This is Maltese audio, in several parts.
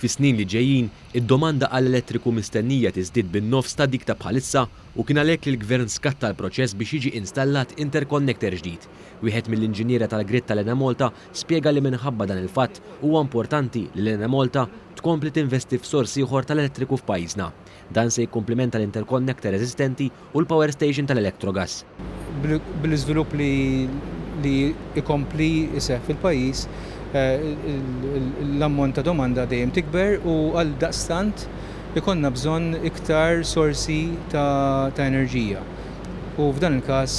Fis-snin li ġejjin, id-domanda għall-elettriku mistennija tiżdied bin-nofs ta' dik ta' bħalissa u kien għalhekk li l-Gvern skatta l-proċess biex jiġi installat interconnector ġdid. Wieħed mill-inġiniera tal-grid tal-Enemalta spjega li minħabba dan il-fatt huwa importanti li l-Enemalta tkompli tinvesti f'sorsi ieħor tal-elettriku f'pajjiżna. Dan se jikkumplimenta l-interconnector eżistenti u l-powerstation tal-Electrogas. Bil-iżvilupp li ikompli iseħħ fil-pajjiż, l-ammont ta' domanda dejjem tikber u għal daqstant ikonna bżonn iktar sorsi ta' enerġija. U f'dan il-każ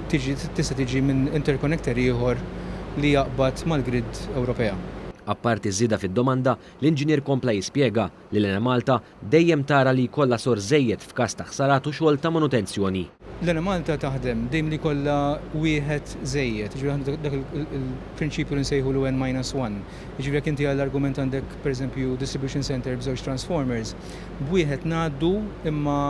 tista' tiġi minn interconnector ieħor li jaqbad mal-grid Ewropea. Apparti ż-żieda fid-domanda, l-inġinier kompla jispjega li l-Enemalta dejjem tara li jkollha sor żejjed f'każ ta' ħsarat u xogħol ta' manutenzjoni. L-Enemalta taħdem dejjem li kollha wieħed żejjed, jiġifieri dak il-prinċipju li nsejħu N-1. Jiġifieri jekk inti għall-argument għandek pereżempju distribution center b'żewġ transformers, b'wieħed ngħaddu imma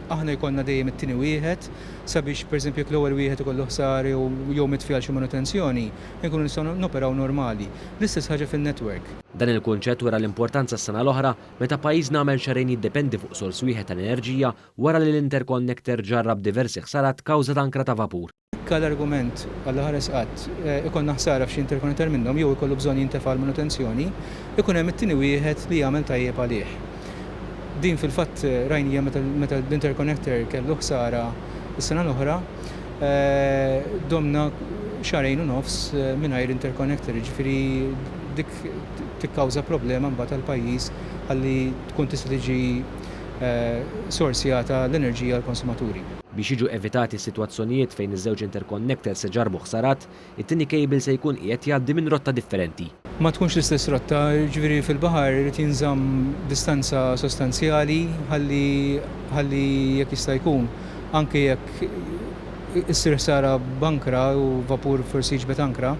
aħna jkollna dejjem it-tieni wieħed sabiex pereżempju jekk l-ewwel wieħed ikollu ħsari jew mitfjal xi manutenzjoni, nkunu nistgħu noperaw normali. L-istess ħaġa fin-network. Dan il-kunċett wara l-importanza s-sena l-oħra meta pajjiżna għamel xarejn jiddependi fuq sors wieħed tal-enerġija wara li l-interconnector ġarrab diversi ħsarat kawża tankra ta' vapur. L-argument għal ħares qatt ikonna ħsara f'xi interconnector minnhom jew ikollu bżonn jintefa' l-manutenzjoni, ikun hemm it-tieni wieħed li jagħmel tajjeb għalih. Din fil-fatt rajnija meta l-interconnector kellu ħsara s-sena l-oħra, domna xarejn u nofs mingħajr interconnector, ġifieri dik tikkawża problema mbagħad għall-pajjiż ħalli tkun tista' tiġi sorsjata l-enerġija għall-konsumaturi. Biex jiġu evitati s-sitwazzjonijiet fejn iż-żewġ interconnectors se ġarbu ħsarat, it-tieni cable se jkun qiegħed jgħaddi minn rotta differenti. Ma tkunx l-istess rotta, ġifieri fil-baħar irid jinżamm distanza sostanzjali ħalli jekk jista' jkun anke jekk issir ħsara bankra u vapur forsi jiġbed ankra,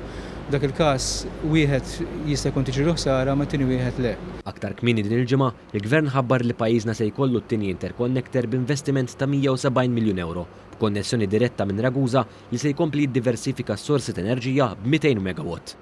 dak il-każ wieħed jista' jkun tiġi ħsara ma tieni wieħed le. Aktar kmieni din il-ġimgħa, il-Gvern ħabbar li pajjiżna se jkollu t-tieni interconnector b'investiment ta' 170 miljun euro b'konnessjoni diretta minn Ragusa li se jkompli jiddiversifika s-sorsi ta' enerġija b'200 megawatt.